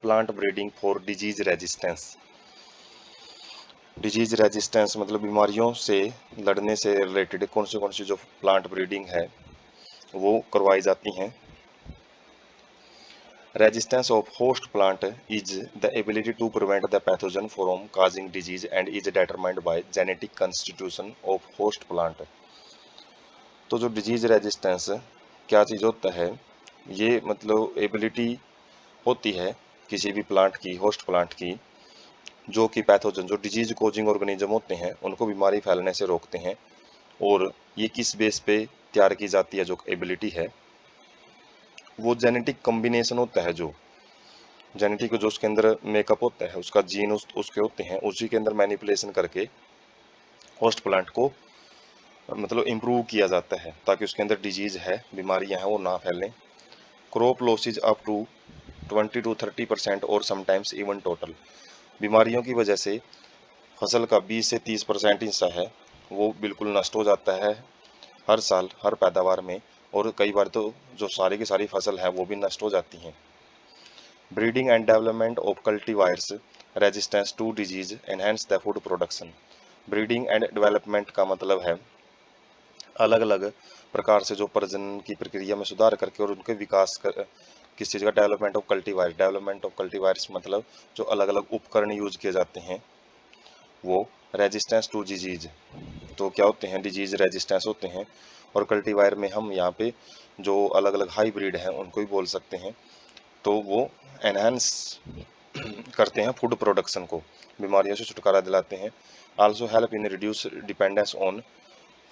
Plant breeding for disease resistance. Disease resistance मतलब बीमारियों से लड़ने से रिलेटेड कौन सी जो प्लांट ब्रीडिंग है वो करवाई जाती हैं। Resistance of host plant is the ability to prevent the pathogen from causing disease and is determined by genetic constitution of host plant। तो जो डिजीज रेजिस्टेंस क्या चीज़ होता है, ये मतलब एबिलिटी होती है किसी भी प्लांट की, होस्ट प्लांट की, जो कि पैथोजन जो डिजीज कोजिंग ऑर्गेनिज्म होते हैं उनको बीमारी फैलने से रोकते हैं। और ये किस बेस पे तैयार की जाती है, जो एबिलिटी है वो जेनेटिक कॉम्बिनेशन होता है, जो जेनेटिक जो उसके अंदर मेकअप होता है, उसका जीन उसके होते हैं, उसी के अंदर मैनिपुलेशन करके होस्ट प्लांट को मतलब इम्प्रूव किया जाता है ताकि उसके अंदर डिजीज है, बीमारियां हैं वो ना फैलें। Crop losses up to 20 to 30% और समटाइम्स इवन टोटल। बीमारियों की वजह से फसल का 20 से 30% हिस्सा है वो बिल्कुल नष्ट हो जाता है हर साल हर पैदावार में, और कई बार तो जो सारी की सारी फसल है वो भी नष्ट हो जाती हैं। Breeding and development of cultivars resistance to disease enhance the food production. Breeding and development का मतलब है अलग अलग प्रकार से जो प्रजनन की प्रक्रिया में सुधार करके और उनके विकास कर किस चीज़ का डेवलपमेंट ऑफ कल्टीवायर। डेवलपमेंट ऑफ कल्टीवायर्स मतलब जो अलग अलग उपकरण यूज किए जाते हैं वो रेजिस्टेंस टू डिजीज, तो क्या होते हैं, डिजीज रेजिस्टेंस होते हैं। और कल्टीवायर में हम यहाँ पे जो अलग अलग हाइब्रिड हैं उनको भी बोल सकते हैं, तो वो एनहांस करते हैं फूड प्रोडक्शन को, बीमारियों से छुटकारा दिलाते हैं। Also help in reduce dependence on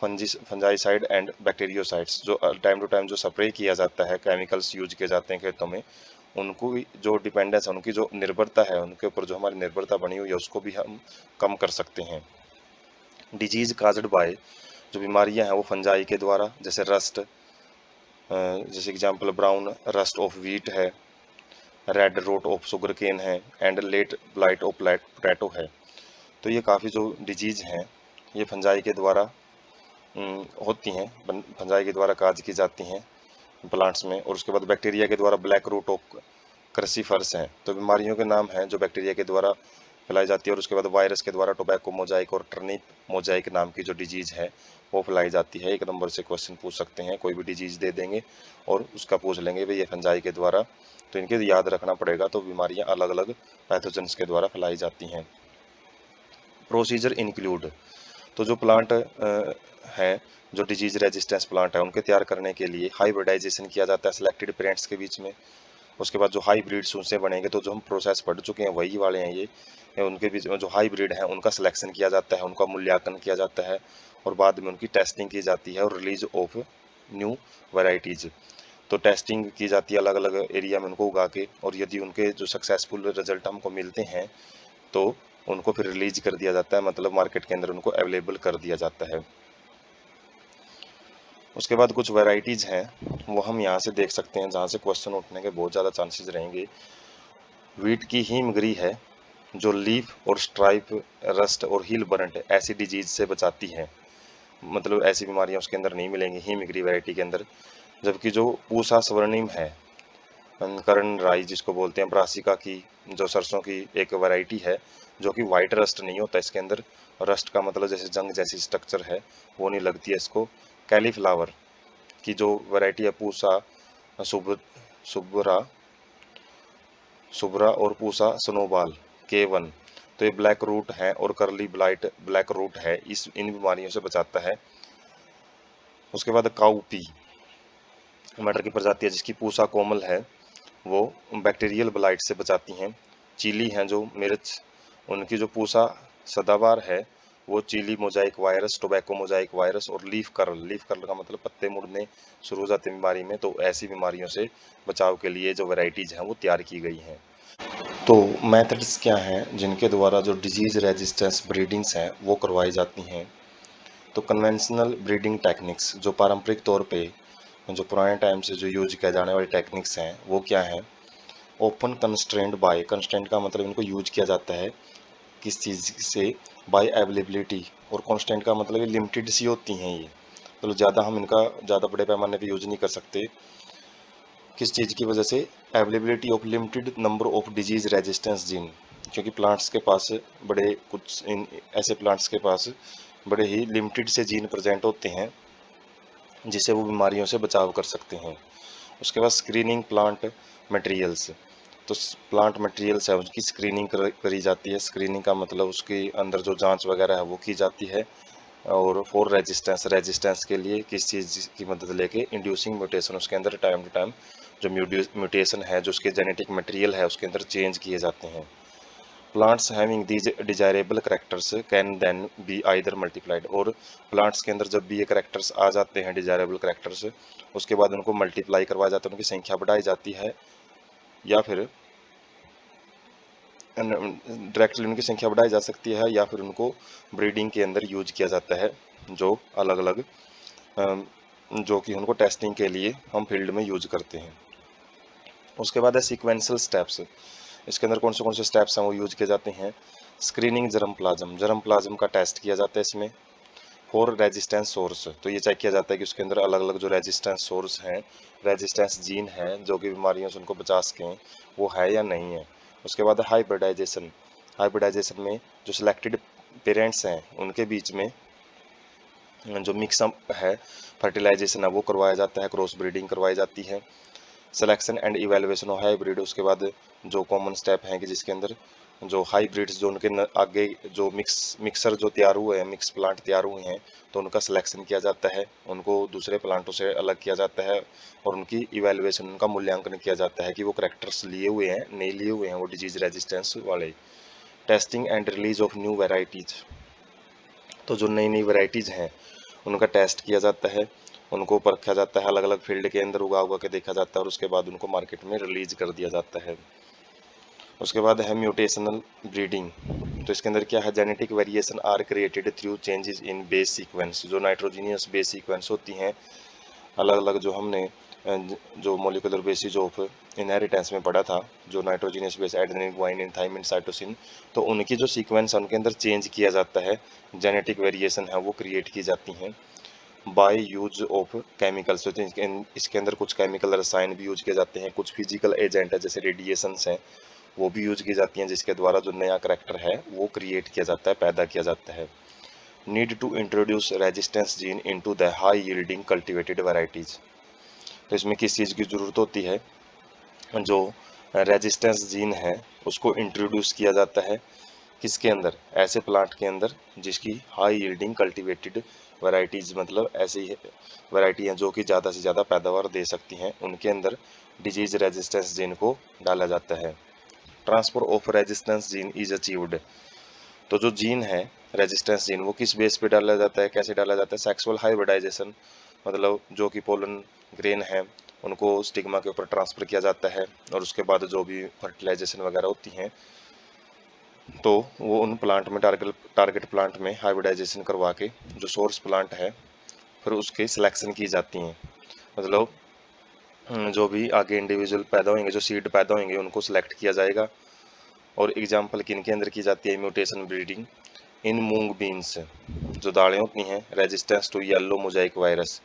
fungicide and bacteriocides. जो टाइम टू टाइम जो स्प्रे किया जाता है, केमिकल्स यूज किए जाते हैं खेतों में, उनको भी जो डिपेंडेंस है, उनकी जो निर्भरता है, उनके ऊपर जो हमारी निर्भरता बनी हुई है उसको भी हम कम कर सकते हैं। डिजीज काज्ड बाय, जो बीमारियां हैं वो फंजाई के द्वारा, जैसे रस्ट, जैसे example brown rust of wheat है, red rot of sugarcane है, and late blight of potato है। तो ये काफ़ी जो डिजीज हैं ये फंजाई के द्वारा होती हैं, फंजाई के द्वारा काज की जाती हैं प्लांट्स में। और उसके बाद बैक्टीरिया के द्वारा ब्लैक रूट ऑफ क्रसीफर्स हैं। तो बीमारियों के नाम हैं जो बैक्टीरिया के द्वारा फैलाई जाती है। और उसके बाद वायरस के द्वारा टोबैको मोजाइक और टर्निप मोजाइक नाम की जो डिजीज है वो फैलाई जाती है। एक नंबर से क्वेश्चन पूछ सकते हैं, कोई भी डिजीज दे देंगे और उसका पूछ लेंगे भाई ये फंजाई के द्वारा, तो इनके याद रखना पड़ेगा। तो बीमारियां अलग अलग पैथोजेंस के द्वारा फैलाई जाती हैं। प्रोसीजर इंक्लूड, तो जो प्लांट हैं जो डिजीज रेजिस्टेंस प्लांट है उनके तैयार करने के लिए हाइब्रिडाइजेशन किया जाता है सिलेक्टेड पेरेंट्स के बीच में। उसके बाद जो हाइब्रिड्स उनसे बनेंगे, तो जो हम प्रोसेस पढ़ चुके हैं वही वाले हैं ये उनके बीच में जो हाइब्रिड हैं उनका सिलेक्शन किया जाता है, उनका मूल्यांकन किया जाता है और बाद में उनकी टेस्टिंग की जाती है और रिलीज ऑफ न्यू वैरायटीज। तो टेस्टिंग की जाती है अलग अलग एरिया में उनको उगा के, और यदि उनके जो सक्सेसफुल रिजल्ट हमको मिलते हैं तो उनको फिर रिलीज कर दिया जाता है, मतलब मार्केट के अंदर उनको अवेलेबल कर दिया जाता है। उसके बाद कुछ वैरायटीज़ हैं वो हम यहाँ से देख सकते हैं जहाँ से क्वेश्चन उठने के बहुत ज़्यादा चांसेस रहेंगे। वीट की हीमगिरी है जो लीफ और स्ट्राइप, रस्ट और हिल बर्नट ऐसी डिजीज से बचाती है, मतलब ऐसी बीमारियां उसके अंदर नहीं मिलेंगी हीमगिरी वैरायटी के अंदर। जबकि जो पूसा स्वर्णिम है, कर्ण राई जिसको बोलते हैं, ब्रासिका की जो सरसों की एक वैरायटी है जो कि वाइट रस्ट नहीं होता इसके अंदर, रस्ट का मतलब जैसे जंग जैसी स्ट्रक्चर है वो नहीं लगती है इसको। कैलीफ्लावर की जो वैरायटी है पूसा सुब सुबरा सुबरा और पूसा स्नोबॉल K1, तो ये ब्लैक रूट है और करली ब्लाइट ब्लैक रूट है, इस इन बीमारियों से बचाता है। उसके बाद काउपी मटर की प्रजाति है जिसकी पूसा कोमल है, वो बैक्टीरियल ब्लाइट से बचाती हैं। चीली हैं जो मिर्च, उनकी जो पूसा सदाबहार है वो chilli mosaic virus, tobacco mosaic virus और लीफ कर्ल का मतलब पत्ते मुड़ने शुरू हो जाते हैं बीमारी में, तो ऐसी बीमारियों से बचाव के लिए जो वैरायटीज हैं वो तैयार की गई हैं। तो मेथड्स क्या हैं जिनके द्वारा जो डिजीज रेजिस्टेंस ब्रीडिंग्स हैं वो करवाई जाती हैं। तो कन्वेंशनल ब्रीडिंग टेक्निक्स, जो पारंपरिक तौर पे जो पुराने टाइम से जो यूज किया जाने वाली टेक्निक्स हैं वो क्या हैं। ओपन कंस्ट्रेंट बाय, कंस्ट्रेंट का मतलब इनको यूज किया जाता है किस चीज़ से, बाय अवेलेबिलिटी, और कांस्टेंट का मतलब ये लिमिटेड सी होती हैं ये, मतलब ज़्यादा हम इनका ज़्यादा बड़े पैमाने पे यूज नहीं कर सकते। किस चीज़ की वजह से? Availability of limited number of disease resistance gene, क्योंकि प्लांट्स के पास बड़े कुछ इन ऐसे प्लांट्स के पास बड़े ही लिमिटेड से जीन प्रेजेंट होते हैं जिससे वो बीमारियों से बचाव कर सकते हैं। उसके बाद स्क्रीनिंग प्लांट मटेरियल्स, तो प्लांट मटेरियल्स है उसकी स्क्रीनिंग करी जाती है। स्क्रीनिंग का मतलब उसके अंदर जो जांच वगैरह है वो की जाती है। और फॉर रेजिस्टेंस, रेजिस्टेंस के लिए किस चीज़ की मदद लेके? इंड्यूसिंग म्यूटेशन, उसके अंदर टाइम टू टाइम जो म्यूटेशन है जो उसके जेनेटिक मटेरियल है उसके अंदर चेंज किए जाते हैं। Plants having these desirable characters can then be either multiplied, और प्लांट्स के अंदर जब भी ये करेक्टर्स आ जाते हैं डिजायरेबल करेक्टर्स, उसके बाद उनको मल्टीप्लाई करवाया जाता है, उनकी संख्या बढ़ाई जाती है, या फिर डायरेक्टली उनकी संख्या बढ़ाई जा सकती है, या फिर उनको ब्रीडिंग के अंदर यूज किया जाता है, जो अलग अलग जो कि उनको टेस्टिंग के लिए हम फील्ड में यूज करते हैं। उसके बाद है सीक्वेंशियल स्टेप्स, इसके अंदर कौन से स्टेप्स हैं वो यूज किए जाते हैं। स्क्रीनिंग जर्म प्लाज्म का टेस्ट किया जाता है इसमें। फॉर रेजिस्टेंस सोर्स, तो ये चेक किया जाता है कि उसके अंदर अलग अलग जो रेजिस्टेंस सोर्स हैं, रेजिस्टेंस जीन हैं जो कि बीमारियों से उनको बचा सकें, वो है या नहीं है। उसके बाद हाइब्रिडाइजेशन, हाइब्रिडाइजेशन में जो सिलेक्टेड पेरेंट्स हैं उनके बीच में जो मिक्सअप है, फर्टिलाइजेशन है वो करवाया जाता है, क्रॉस ब्रीडिंग करवाई जाती है। Selection and evaluation of hybrid, उसके बाद जो कॉमन स्टेप हैं कि जिसके अंदर जो हाइब्रिड्स जो उनके आगे जो मिक्सर जो तैयार हुए हैं, मिक्स प्लांट तैयार हुए हैं, तो उनका सिलेक्शन किया जाता है, उनको दूसरे प्लांटों से अलग किया जाता है, और उनकी इवेलुएशन, उनका मूल्यांकन किया जाता है कि वो करेक्टर्स लिए हुए हैं नहीं लिए हुए हैं वो डिजीज रेजिस्टेंस वाले। Testing and release of new varieties, तो जो नई नई वेराइटीज़ हैं उनका टेस्ट किया जाता है, उनको परखा जाता है, अलग अलग फील्ड के अंदर उगा उगा के देखा जाता है, और उसके बाद उनको मार्केट में रिलीज कर दिया जाता है। उसके बाद है म्यूटेशनल ब्रीडिंग, तो इसके अंदर क्या है? Genetic variation are created through changes in base sequence, जो नाइट्रोजीनियस बेस सीक्वेंस होती हैं अलग अलग, जो हमने जो मोलिकुलर बेसिस ऑफ इनहेरिटेंस में पढ़ा था, जो nitrogenous base adenine guanine thymine cytosine, तो उनकी जो सीक्वेंस है उनके अंदर चेंज किया जाता है, जेनेटिक वेरिएशन है वो क्रिएट की जाती हैं बाय यूज ऑफ केमिकल्स। तो इसके अंदर कुछ केमिकल रसायन भी यूज किए जाते हैं, कुछ फिजिकल एजेंट है जैसे रेडिएशंस हैं वो भी यूज की जाती हैं, जिसके द्वारा जो नया करैक्टर है वो क्रिएट किया जाता है, पैदा किया जाता है। Need to introduce resistance gene into the high yielding cultivated varieties, तो इसमें किस चीज़ की ज़रूरत होती है? जो रेजिस्टेंस जीन है उसको इंट्रोड्यूस किया जाता है किसके अंदर? ऐसे प्लांट के अंदर जिसकी हाई यील्डिंग कल्टीवेटेड वैरायटीज, मतलब ऐसी वैरायटी हैं जो कि ज़्यादा से ज़्यादा पैदावार दे सकती हैं, उनके अंदर डिजीज रेजिस्टेंस जीन को डाला जाता है। Transfer of resistance gene is achieved, तो जो जीन है रेजिस्टेंस जीन वो किस बेस पे डाला जाता है, कैसे डाला जाता है? सेक्सुअल हाइब्रिडाइजेशन, मतलब जो कि पोलन ग्रेन है उनको स्टिग्मा के ऊपर ट्रांसफर किया जाता है, और उसके बाद जो भी फर्टिलाइजेशन वगैरह होती हैं तो वो उन प्लांट में टारगेट प्लांट में हाइब्रिडाइजेशन करवा के जो सोर्स प्लांट है फिर उसकी सिलेक्शन की जाती हैं। मतलब जो भी आगे इंडिविजुअल पैदा होंगे, जो सीड पैदा होंगे उनको सिलेक्ट किया जाएगा। और एग्जाम्पल किन के अंदर की जाती है mutation breeding? In mung beans, जो दालें होती हैं, resistance to yellow mosaic virus,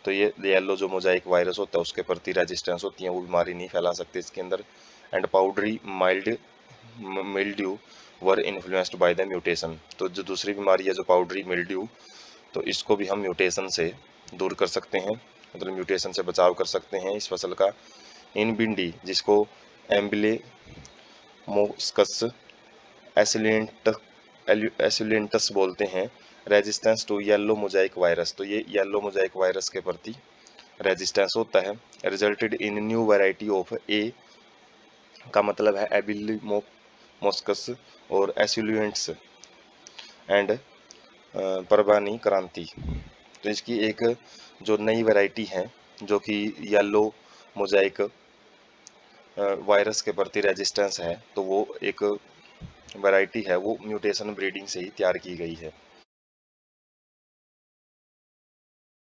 तो ये येलो जो मोजाइक वायरस होता है उसके प्रति रेजिस्टेंस होती है, वो बीमारी नहीं फैला सकते इसके अंदर। And powdery mild mildew were influenced by the mutation, तो जो दूसरी बीमारी है जो पाउडरी मिल्ड्यू, तो इसको भी हम म्यूटेशन से दूर कर सकते हैं, मतलब म्यूटेशन से बचाव कर सकते हैं इस फसल का। इन भिंडी जिसको एम्बिले मोस्कस एसिलेंटस बोलते हैं, resistance to yellow mosaic virus, तो ये येलो मोजाइक वायरस के प्रति रेजिस्टेंस होता है। Resulted in new variety of A का मतलब है एबिली मोस्कस और एसिलुएंट्स एंड परबानी क्रांति, तो इसकी एक जो नई वैरायटी है जो कि येलो मोजाइक वायरस के प्रति रेजिस्टेंस है, तो वो एक वैरायटी है वो म्यूटेशन ब्रीडिंग से ही तैयार की गई है।